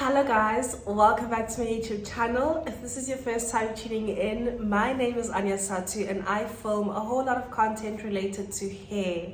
Hello guys, welcome back to my YouTube channel. If this is your first time tuning in, my name is Anya Satu and I film a whole lot of content related to hair.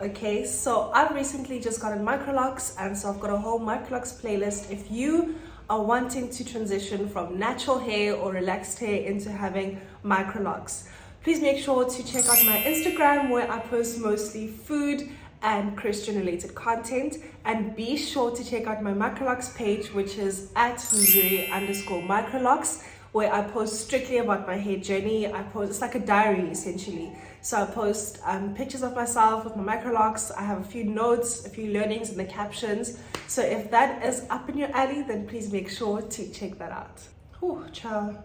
Okay, so I've recently just gotten microlocks, and so I've got a whole microlocks playlist. If you are wanting to transition from natural hair or relaxed hair into having microlocks, please make sure to check out my Instagram where I post mostly food and Christian related content, and be sure to check out my microlocks page, which is at @Microlocks, where I post strictly about my hair journey. It's like a diary essentially. So I post pictures of myself with my microlocks. I have a few notes, a few learnings in the captions. So if that is up in your alley, then please make sure to check that out. Whew, ciao.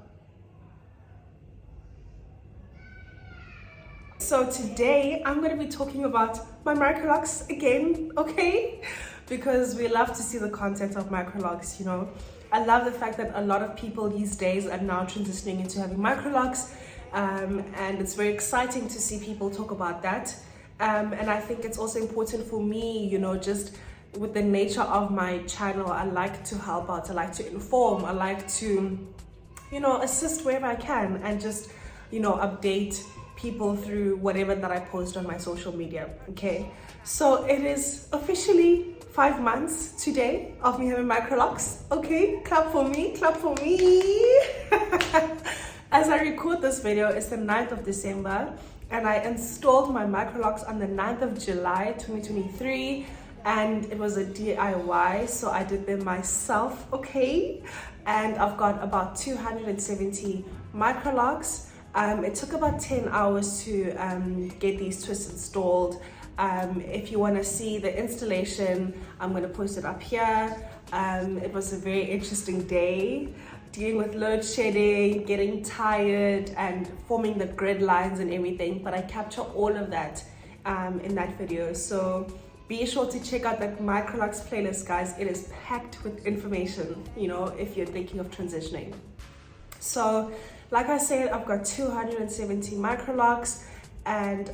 So today I'm going to be talking about my microlocks again, okay? Because we love to see the content of microlocks, you know. I love the fact that a lot of people these days are now transitioning into having microlocks, and it's very exciting to see people talk about that. And I think it's also important for me, you know, just with the nature of my channel, I like to help out, I like to inform, I like to, you know, assist wherever I can and just, you know, update people through whatever that I post on my social media. Okay, so it is officially 5 months today of me having microlocks. Okay, clap for me, clap for me. As I record this video, it's the 9th of December and I installed my microlocks on the 9th of July 2023, and it was a DIY, so I did them myself. Okay, and I've got about 270 microlocks. It took about 10 hours to get these twists installed. If you want to see the installation, I'm going to post it up here. It was a very interesting day, dealing with load shedding, getting tired and forming the grid lines and everything, but I capture all of that in that video. So be sure to check out that microlocks playlist, guys. It is packed with information, you know, if you're thinking of transitioning. So like I said, I've got 270 microlocks, and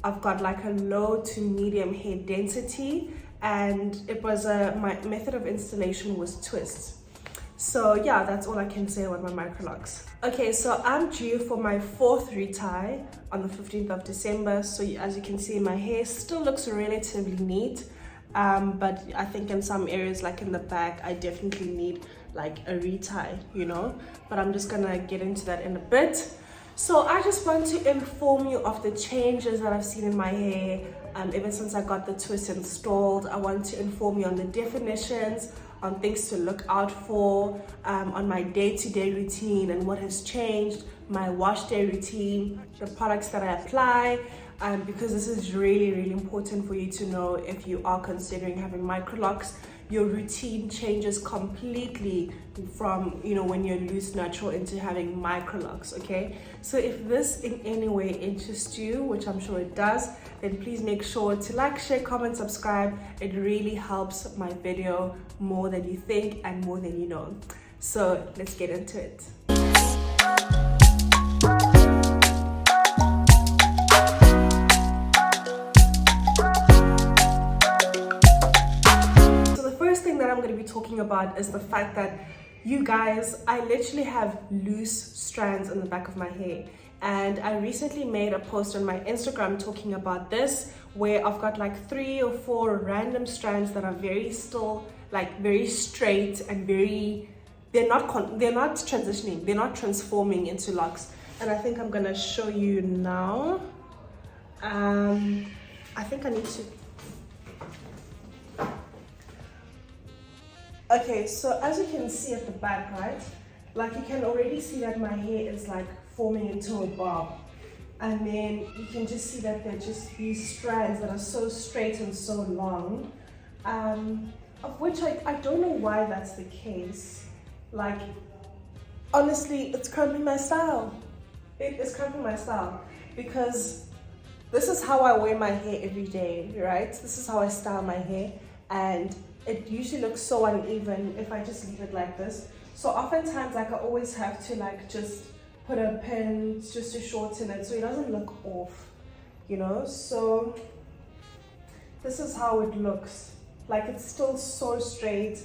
I've got like a low to medium hair density, and it was my method of installation was twists. So yeah, that's all I can say about my microlocks. Okay, so I'm due for my 4th retie on the 15th of December. So as you can see, my hair still looks relatively neat, but I think in some areas, like in the back, I definitely need like a retie, you know, but I'm just gonna get into that in a bit. So I just want to inform you of the changes that I've seen in my hair ever since I got the twist installed. I want to inform you on the definitions, on things to look out for, on my day-to-day routine and what has changed, my wash day routine, the products that I apply, because this is really important for you to know if you are considering having microlocks. Your routine changes completely from, you know, when you're loose natural into having microlocks. Okay, so if this in any way interests you, which I'm sure it does, then please make sure to like, share, comment, subscribe. It really helps my video more than you think and more than you know. So let's get into it. I'm going to be talking about is the fact that, you guys, I literally have loose strands in the back of my hair, and I recently made a post on my Instagram talking about this, where I've got like 3 or 4 random strands that are very straight and they're not transitioning, they're not transforming into locks. And I think I'm gonna show you now. I think I need to. Okay, so as you can see at the back, right, like you can already see that my hair is like forming into a bob, and then you can just see that they're just these strands that are so straight and so long, of which I don't know why that's the case. Like, honestly, it's cramping my style. It is cramping my style, because this is how I wear my hair every day, right? This is how I style my hair, and it usually looks so uneven if I just leave it like this. So oftentimes, like, I always have to like just put a pin just to shorten it so it doesn't look off, you know. So this is how it looks. Like, it's still so straight,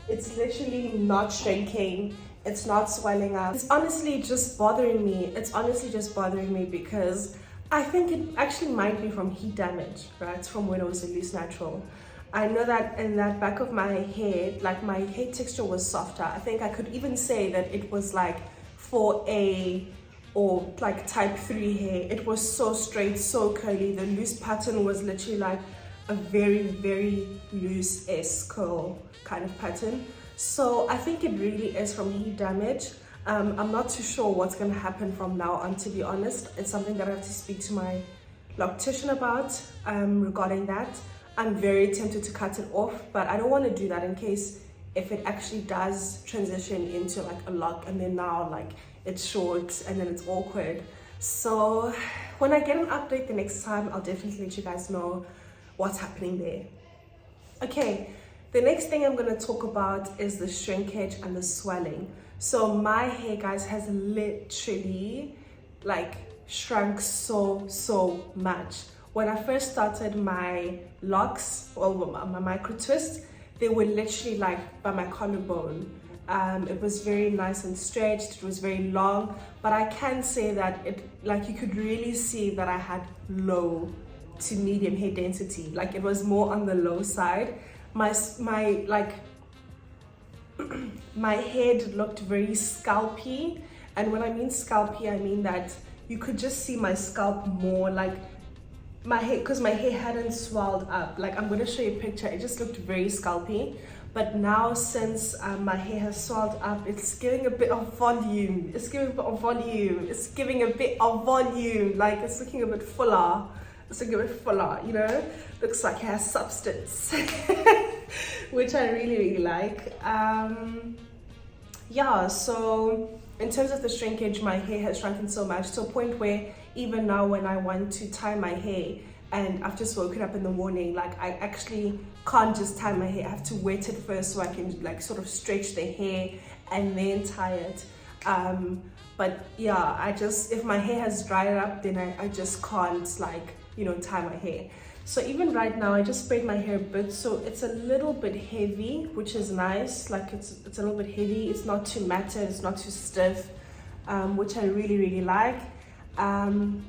It's literally not shrinking. It's not swelling up. It's honestly just bothering me. It's honestly just bothering me because I think it actually might be from heat damage, right? From when it was a loose natural. I know that in that back of my head, like my hair texture was softer. I think I could even say that it was like 4A or like type 3 hair. It was so straight, so curly. The loose pattern was literally like a very, very loose S curl kind of pattern. So I think it really is from heat damage. I'm not too sure what's going to happen from now on, to be honest. It's something that I have to speak to my loctician about regarding that. I'm very tempted to cut it off, but I don't want to do that in case if it actually does transition into like a lock and then now like it's short and then it's awkward. So when I get an update the next time, I'll definitely let you guys know what's happening there. Okay, the next thing I'm going to talk about is the shrinkage and the swelling. So my hair, guys, has literally like shrunk so much. When I first started my locks or my micro twists, they were literally like by my collarbone. It was very nice and stretched, it was very long, but I can say that it, like, you could really see that I had low to medium hair density. Like, it was more on the low side. My head looked very scalpy, and when I mean scalpy, I mean that you could just see my scalp more, like my hair, because my hair hadn't swelled up. Like, I'm going to show you a picture. It just looked very scalpy, but now since my hair has swelled up, it's giving a bit of volume. It's giving a bit of volume. It's giving a bit of volume. Like, it's looking a bit fuller. It's looking a bit fuller, you know. Looks like it has substance, which I really like. Yeah, so in terms of the shrinkage, my hair has shrunken so much to a point where even now when I want to tie my hair and I've just woken up in the morning, like, I actually can't just tie my hair. I have to wet it first so I can like sort of stretch the hair and then tie it. But yeah, I just, if my hair has dried up, then I just can't, like, you know, tie my hair. So even right now, I just sprayed my hair a bit, so it's a little bit heavy, which is nice. Like, it's a little bit heavy. It's not too matted, it's not too stiff, which I really like.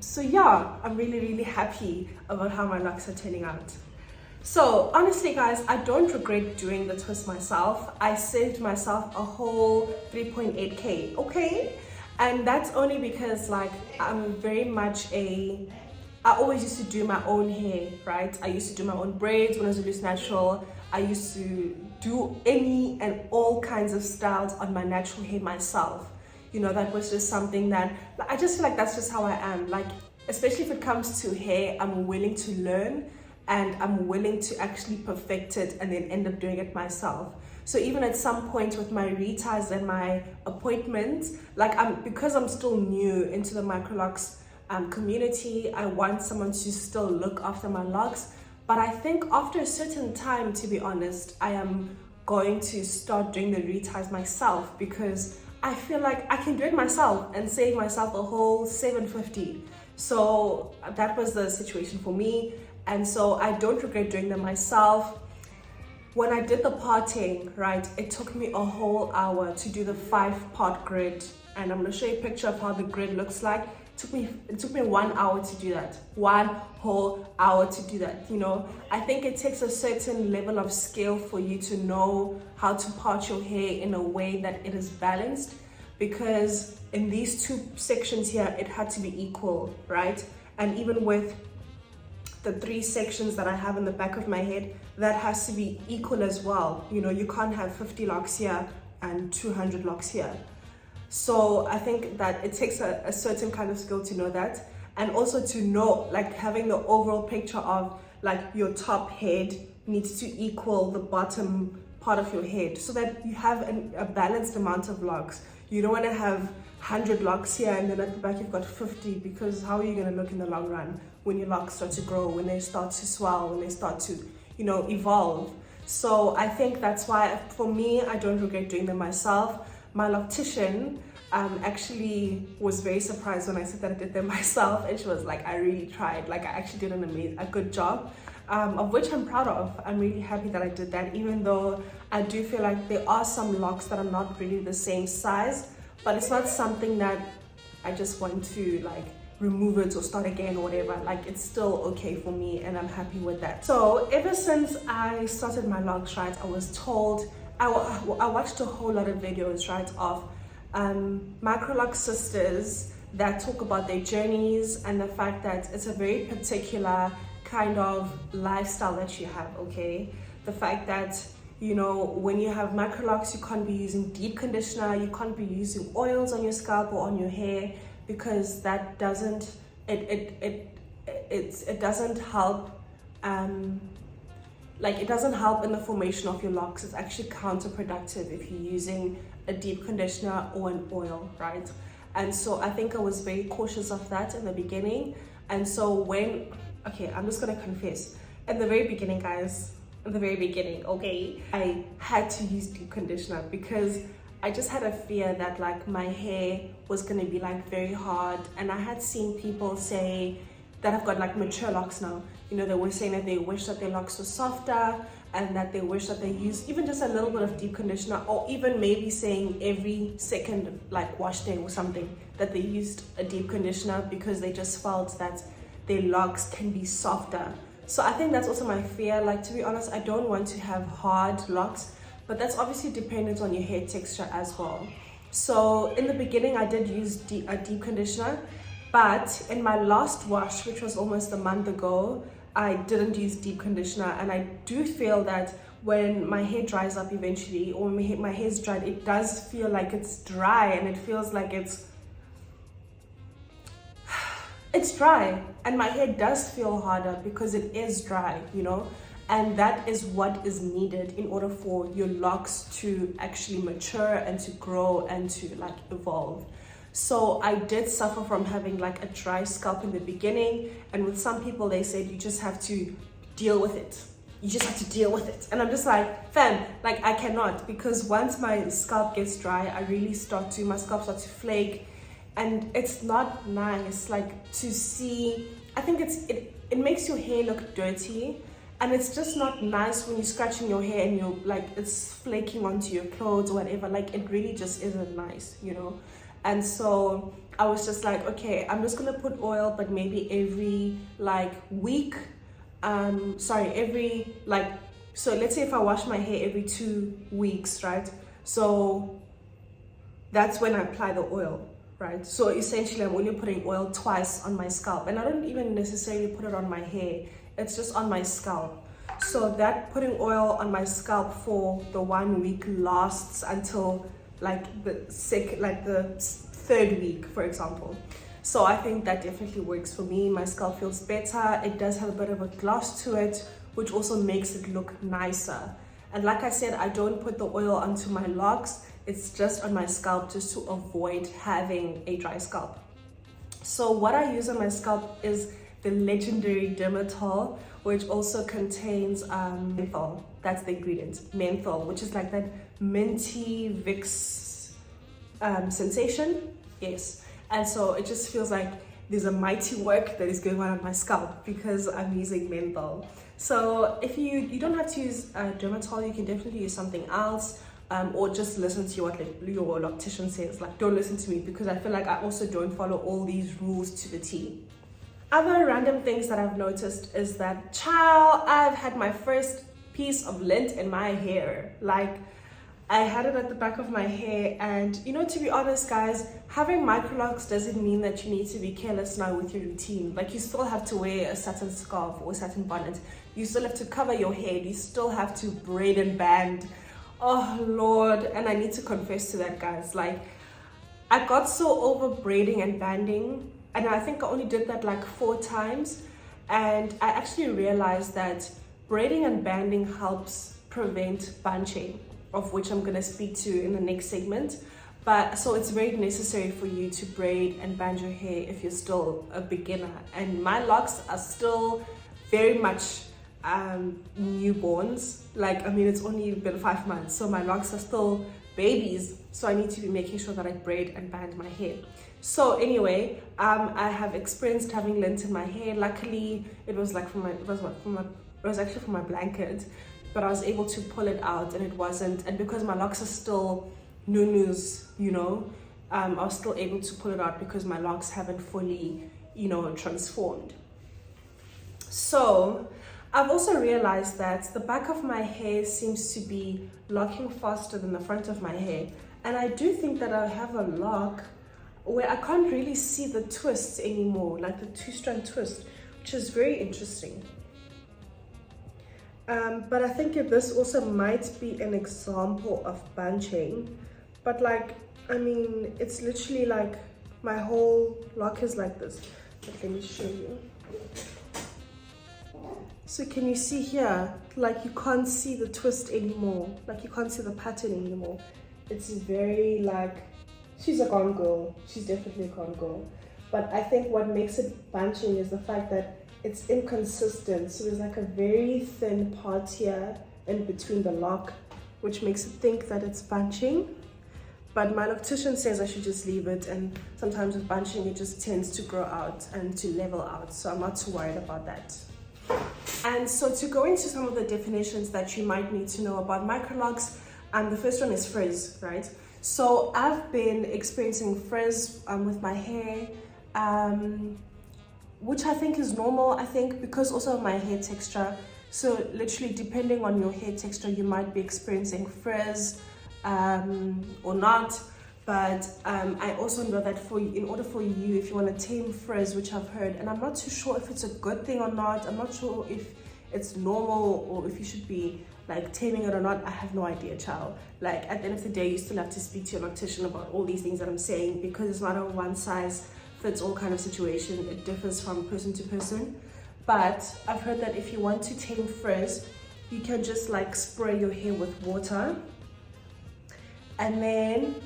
So yeah, I'm really happy about how my locks are turning out. So honestly, guys, I don't regret doing the twist myself. I saved myself a whole 3.8K, okay? And that's only because, like, I'm very much I always used to do my own hair, right? I used to do my own braids when I was a loose natural. I used to do any and all kinds of styles on my natural hair myself. You know, that was just something that, I just feel like that's just how I am. Like, especially if it comes to hair, I'm willing to learn and I'm willing to actually perfect it and then end up doing it myself. So even at some point with my reties and my appointments, like, because I'm still new into the Microlocs community, I want someone to still look after my locks. But I think after a certain time, to be honest, I am going to start doing the reties myself, because I feel like I can do it myself and save myself a whole $750. So that was the situation for me, and so I don't regret doing them myself. When I did the parting, right, it took me a whole hour to do the 5-part grid, and I'm going to show you a picture of how the grid looks like. It took me 1 hour to do that. 1 whole hour to do that, you know. I think it takes a certain level of skill for you to know how to part your hair in a way that it is balanced, because in these 2 sections here, it had to be equal, right? And even with the 3 sections that I have in the back of my head, that has to be equal as well. You know, you can't have 50 locks here and 200 locks here. So I think that it takes a certain kind of skill to know that, and also to know, like, having the overall picture of, like, your top head needs to equal the bottom part of your head so that you have a balanced amount of locks. You don't want to have 100 locks here and then at the back you've got 50, because how are you going to look in the long run when your locks start to grow, when they start to swell, when they start to, you know, evolve? So I think that's why, for me, I don't regret doing them myself. My loctician actually was very surprised when I said that I did them myself, and she was like, I really tried. Like, I actually did a good job. of which I'm proud of. I'm really happy that I did that, even though I do feel like there are some locks that are not really the same size, but it's not something that I just want to like remove it or start again or whatever. Like, it's still okay for me and I'm happy with that. So ever since I started my locks, right, I was told, I watched a whole lot of videos, right, of Microlocs sisters that talk about their journeys and the fact that it's a very particular kind of lifestyle that you have, okay? The fact that, you know, when you have Microlocs, you can't be using deep conditioner, you can't be using oils on your scalp or on your hair, because that doesn't, it doesn't help, like, it doesn't help in the formation of your locks. It's actually counterproductive if you're using a deep conditioner or an oil, right? And so I think I was very cautious of that in the beginning. And so when, okay, I'm just gonna confess, in the very beginning, guys, in the very beginning, okay, I had to use deep conditioner because I just had a fear that like my hair was gonna be like very hard. And I had seen people say that have got like mature locks now, you know, they were saying that they wish that their locks were softer and that they wish that they used even just a little bit of deep conditioner, or even maybe saying every second like wash day or something that they used a deep conditioner because they just felt that their locks can be softer. So I think that's also my fear. Like, to be honest, I don't want to have hard locks, but that's obviously dependent on your hair texture as well. So in the beginning I did use a deep conditioner, but in my last wash, which was almost a month ago, I didn't use deep conditioner. And I do feel that when my hair dries up eventually, or when my hair's dried, it does feel like it's dry, and it feels like it's dry, and my hair does feel harder because it is dry, you know, and that is what is needed in order for your locks to actually mature and to grow and to like evolve. So I did suffer from having like a dry scalp in the beginning, and with some people they said you just have to deal with it. You just have to deal with it. And I'm just like, fam, like I cannot, because once my scalp gets dry, my scalp starts to flake, and it's not nice like to see. I think it makes your hair look dirty, and it's just not nice when you're scratching your hair and you're like, it's flaking onto your clothes or whatever. Like, it really just isn't nice, you know. And so I was just like, okay, I'm just gonna put oil, but maybe every like week, every like, so let's say if I wash my hair every 2 weeks, right? So that's when I apply the oil, right? So essentially I'm only putting oil twice on my scalp, and I don't even necessarily put it on my hair, it's just on my scalp. So that putting oil on my scalp for the 1 week lasts until like the third week, for example. So I think that definitely works for me. My scalp feels better. It does have a bit of a gloss to it, which also makes it look nicer. And like I said, I don't put the oil onto my locks. It's just on my scalp, just to avoid having a dry scalp. So what I use on my scalp is the legendary Dermatol, which also contains menthol. That's the ingredient, menthol, which is like that minty Vicks sensation. Yes. And so it just feels like there's a mighty work that is going on my scalp because I'm using menthol. So if you don't have to use Dermatol, you can definitely use something else, or just listen to what your loctician says. Like, don't listen to me, because I feel like I also don't follow all these rules to the T. Other random things that I've noticed is that, child, I've had my first piece of lint in my hair. Like, I had it at the back of my hair, and you know, to be honest guys, having microlocks doesn't mean that you need to be careless now with your routine. Like, you still have to wear a satin scarf or a satin bonnet, you still have to cover your head, you still have to braid and band. Oh Lord, and I need to confess to that, guys. Like, I got so over braiding and banding, and I think I only did that like 4 times, and I actually realized that braiding and banding helps prevent bunching, of which I'm going to speak to in the next segment. But so it's very necessary for you to braid and band your hair if you're still a beginner. And my locks are still very much newborns. Like, I mean, it's only been 5 months, so my locks are still babies, so I need to be making sure that I braid and band my hair. So anyway, I have experienced having lint in my hair. Luckily, it was like from my It was actually for my blanket, but I was able to pull it out and it wasn't. And because my locks are still nunus, you know, I was still able to pull it out because my locks haven't fully, you know, transformed. So I've also realized that the back of my hair seems to be locking faster than the front of my hair. And I do think that I have a lock where I can't really see the twists anymore, like the 2-strand twist, which is very interesting. But I think this also might be an example of bunching. But like, I mean, it's literally like my whole lock is like this. But let me show you. So can you see here, like you can't see the twist anymore, like you can't see the pattern anymore. It's very like, she's a gone girl, she's definitely a gone girl. But I think what makes it bunching is the fact that it's inconsistent. So there's like a very thin part here in between the lock, which makes it think that it's bunching. But my loctician says I should just leave it, and sometimes with bunching it just tends to grow out and to level out, so I'm not too worried about that. And so to go into some of the definitions that you might need to know about microlocks, the first one is frizz, right? So I've been experiencing frizz with my hair, which I think is normal, I think, because also of my hair texture. So literally depending on your hair texture, you might be experiencing frizz or not. But I also know that in order for you, if you want to tame frizz, which I've heard, and I'm not too sure if it's a good thing or not, I'm not sure if it's normal or if you should be like taming it or not, I have no idea, child. Like at the end of the day, you still have to speak to your loctician about all these things that I'm saying, because it's not a one size fits all kind of situation. It differs from person to person. But I've heard that if you want to tame frizz, you can just like spray your hair with water, and then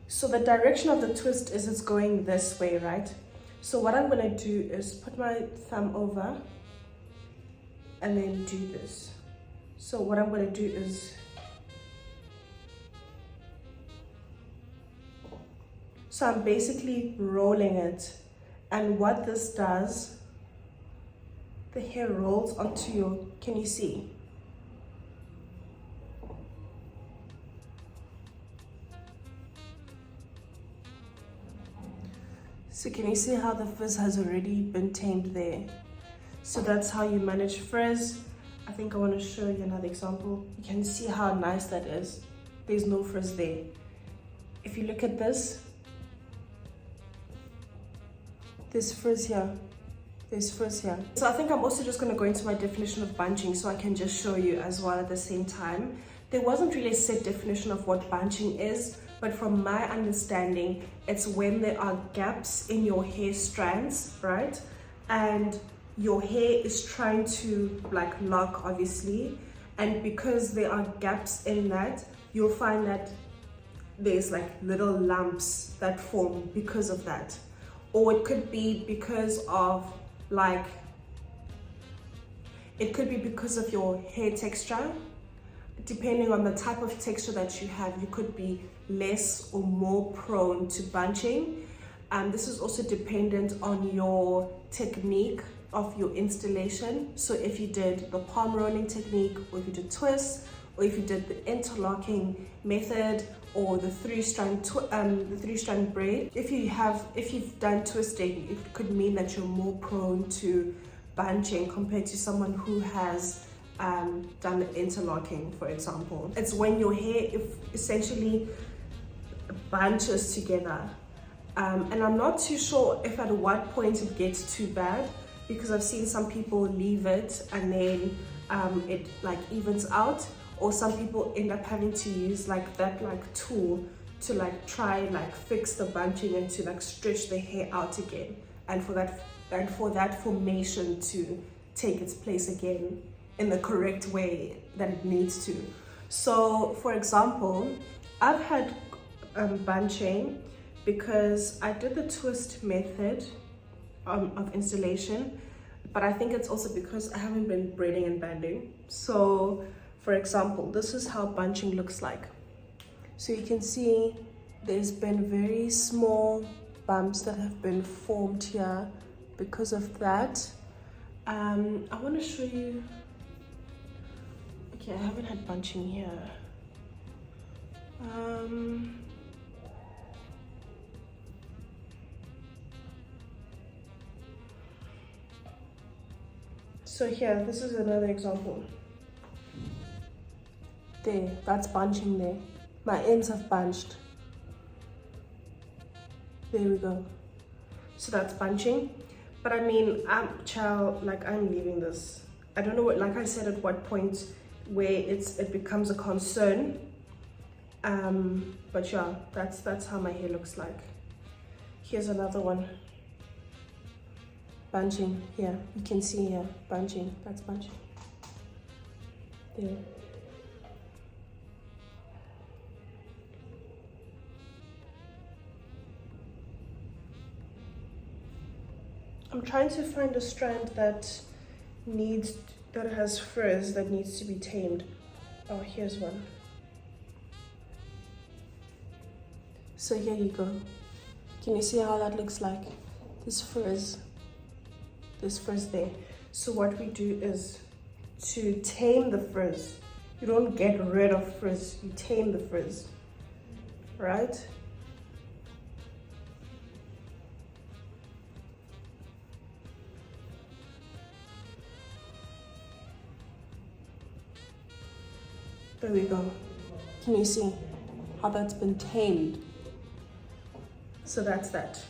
so the direction of the twist is it's going this way, right? So what I'm gonna do is put my thumb over and then do this. So what I'm gonna do is, so I'm basically rolling it, and what this does, the hair rolls onto your, can you see? So can you see how the frizz has already been tamed there? So that's how you manage frizz. I think I want to show you another example. You can see how nice that is. There's no frizz there. If you look at this, there's frizz here. There's frizz here. So I think I'm also just going to go into my definition of bunching so I can just show you as well at the same time. There wasn't really a set definition of what bunching is, but from my understanding, it's when there are gaps in your hair strands, right? And your hair is trying to like lock, obviously. And because there are gaps in that, you'll find that there's like little lumps that form because of that. Or it could be because of like, it could be because of your hair texture. Depending on the type of texture that you have, you could be less or more prone to bunching. This is also dependent on your technique of your installation. So if you did the palm rolling technique, or if you did twists, or if you did the interlocking method, or the three-strand braid. If you've done twisting, it could mean that you're more prone to bunching compared to someone who has done the interlocking, for example. It's when your hair essentially bunches together. And I'm not too sure if at what point it gets too bad, because I've seen some people leave it and then it like evens out, or some people end up having to use like that like tool to like try like fix the bunching and to like stretch the hair out again, and for that formation to take its place again in the correct way that it needs to. So for example, I've had bunching because I did the twist method of installation, but I think it's also because I haven't been braiding and banding. So for example, this is how bunching looks like. So you can see there's been very small bumps that have been formed here because of that. I want to show you. Okay, I haven't had bunching here. So here, this is another example. There, that's bunching there. My ends have bunched. There we go. So that's bunching. But I mean, I'm leaving this. I don't know what, like I said, at what point where it becomes a concern. But yeah, that's how my hair looks like. Here's another one. Bunching here. You can see here, bunching. That's bunching. There. I'm trying to find a strand that has frizz that needs to be tamed. Oh, here's one. So here you go. Can you see how that looks like? This frizz there. So what we do is to tame the frizz. You don't get rid of frizz, you tame the frizz, right? There we go. Can you see how that's been tamed? So that's that.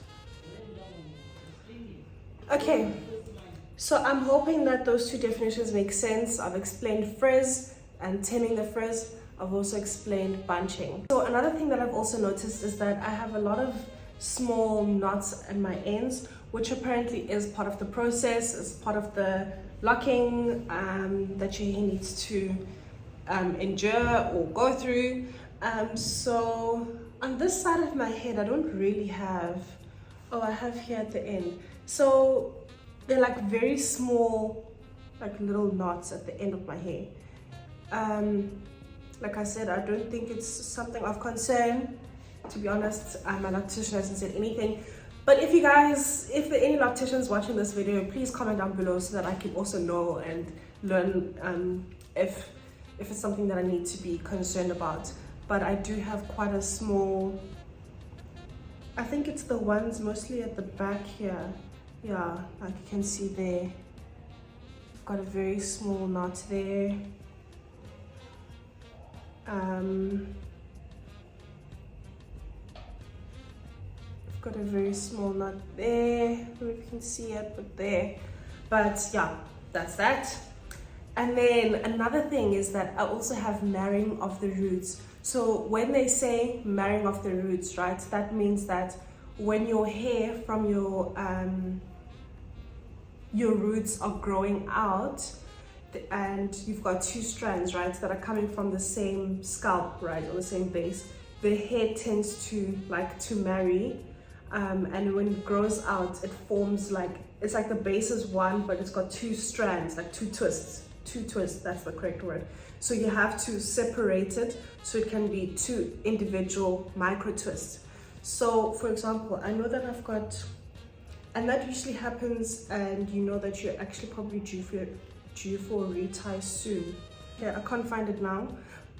Okay, so I'm hoping that those two definitions make sense. I've explained frizz and taming the frizz. I've also explained bunching. So another thing that I've also noticed is that I have a lot of small knots at my ends, which apparently is part of the process, is part of the locking that your hair needs to endure or go through. So on this side of my head, I don't really have, I have here at the end. So they're like very small, like little knots at the end of my hair. Like I said, I don't think it's something of concern. To be honest, my loctician hasn't said anything. But if there are any locticians watching this video, please comment down below so that I can also know and learn if it's something that I need to be concerned about. But I do have quite a small, I think it's the ones mostly at the back here. Yeah, like you can see there. I've got a very small knot there. I've got a very small knot there. I don't know if you can see it, but there. But yeah, that's that. And then another thing is that I also have marrying of the roots. So when they say marrying of the roots, right, that means that when your hair from your roots are growing out and you've got two strands, right, that are coming from the same scalp, right, or the same base, the hair tends to marry, and when it grows out, it forms it's like the base is one, but it's got two strands, like two twists, that's the correct word. So you have to separate it so it can be two individual micro twists. So for example, I know that I've got, and that usually happens, and you know that you're actually probably due for a retie soon. Okay, I can't find it now,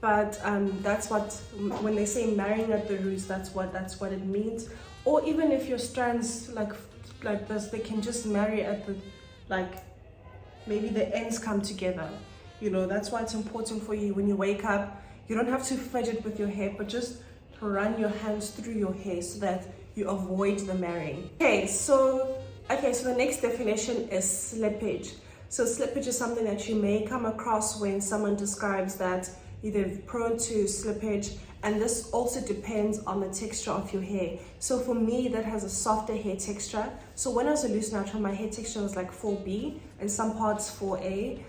but that's what, when they say marrying at the roots, that's what it means. Or even if your strands like this, they can just marry at the, maybe the ends come together. You know, that's why it's important for you when you wake up, you don't have to fidget with your hair, but just run your hands through your hair so that you avoid the marrying. Okay, so the next definition is slippage. So slippage is something that you may come across when someone describes that they're prone to slippage, and this also depends on the texture of your hair. So for me, that has a softer hair texture. So when I was a loose natural, my hair texture was like 4B and some parts 4A,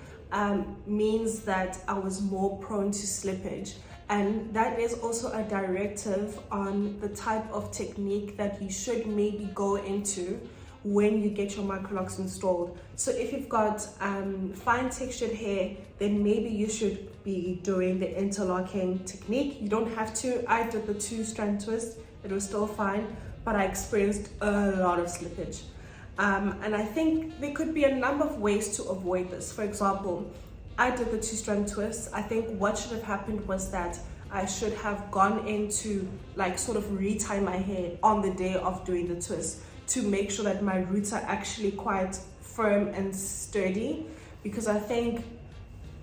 means that I was more prone to slippage. And that is also a directive on the type of technique that you should maybe go into when you get your microlocks installed. So if you've got fine textured hair, then maybe you should be doing the interlocking technique. You don't have to. I did the 2-strand twist, it was still fine, but I experienced a lot of slippage. And I think there could be a number of ways to avoid this. For example, I did the 2-strand twist. I think what should have happened was that I should have gone into like sort of retie my hair on the day of doing the twist to make sure that my roots are actually quite firm and sturdy, because I think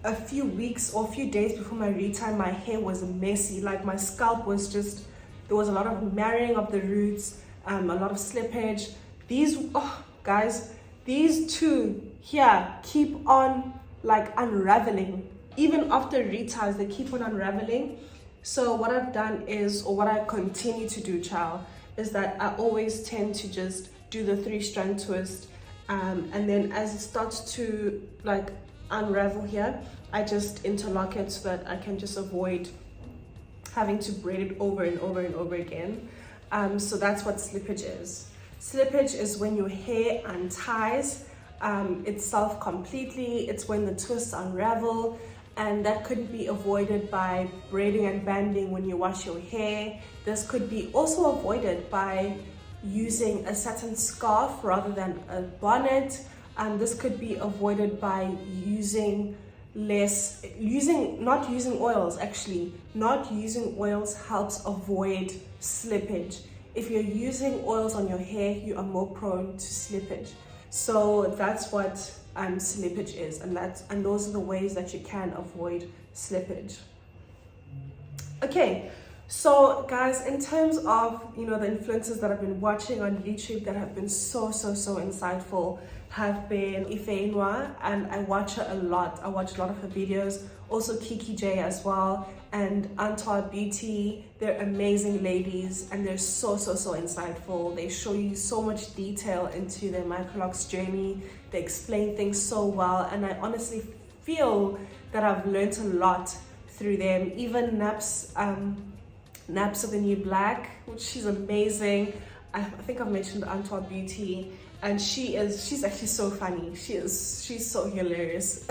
a few weeks or a few days before my retie, my hair was messy. Like my scalp was just, there was a lot of marrying of the roots, a lot of slippage. These, oh guys, these two here keep on like unraveling. Even after reties, they keep on unraveling. So what I've done is, or what I continue to do, child, is that I always tend to just do the 3-strand twist, and then as it starts to like unravel here, I just interlock it so that I can just avoid having to braid it over and over and over again. So that's what slippage is. Slippage is when your hair unties itself completely. It's when the twists unravel, and that could be avoided by braiding and banding when you wash your hair. This could be also avoided by using a satin scarf rather than a bonnet. This could be avoided by not using oils. Actually, not using oils helps avoid slippage. If you're using oils on your hair, you are more prone to slippage. So that's what slippage is, and those are the ways that you can avoid slippage. Okay, so guys, in terms of, you know, the influencers that I've been watching on YouTube that have been so insightful have been Ife Noir, and I watch her a lot. I watch a lot of her videos. Also Kiki J as well, and Antoine Beauty. They're amazing ladies, and they're so insightful. They show you so much detail into their microlocks journey. They explain things so well, and I honestly feel that I've learned a lot through them. Even Naps of the New Black, which she's amazing. I think I've mentioned Antoine Beauty, and she's actually so funny. She's so hilarious.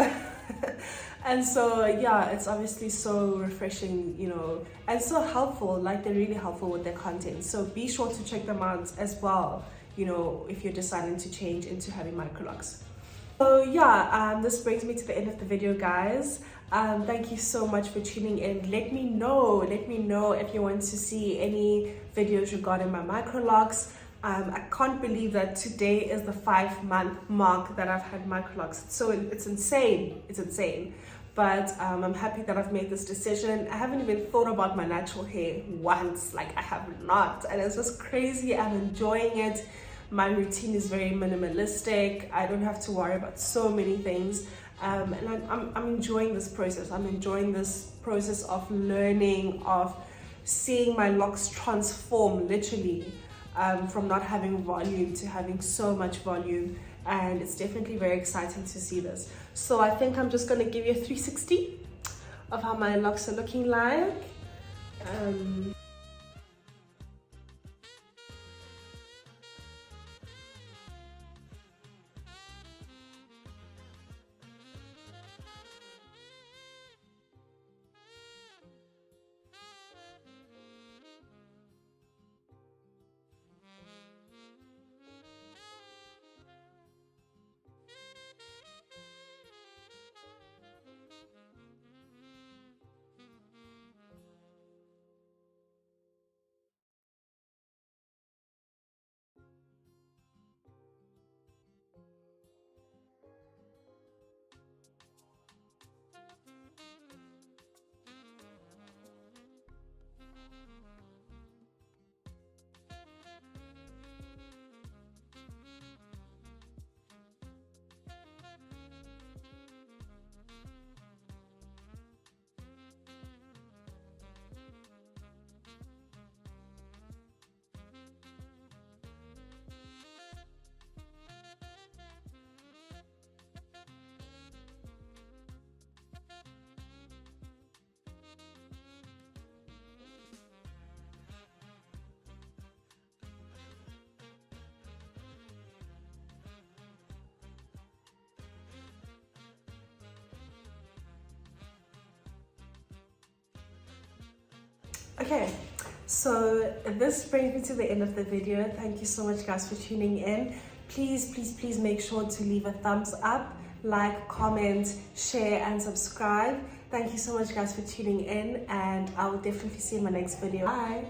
And so yeah, it's obviously so refreshing, you know, and so helpful. Like, they're really helpful with their content, so be sure to check them out as well, you know, if you're deciding to change into having microlocks. So yeah, this brings me to the end of the video, guys. Thank you so much for tuning in. Let me know if you want to see any videos regarding my microlocks. I can't believe that today is the 5-month mark that I've had microlocks. So it's insane. But I'm happy that I've made this decision. I haven't even thought about my natural hair once. Like, I have not, and it's just crazy. I'm enjoying it. My routine is very minimalistic. I don't have to worry about so many things, and I'm enjoying this process. I'm enjoying this process of learning, of seeing my locks transform, literally, from not having volume to having so much volume. And it's definitely very exciting to see this. So I think I'm just going to give you a 360 of how my locks are looking like. Okay, so this brings me to the end of the video. Thank you so much, guys, for tuning in. please make sure to leave a thumbs up, like, comment, share, and subscribe. Thank you so much, guys, for tuning in, and I will definitely see you in my next video. Bye.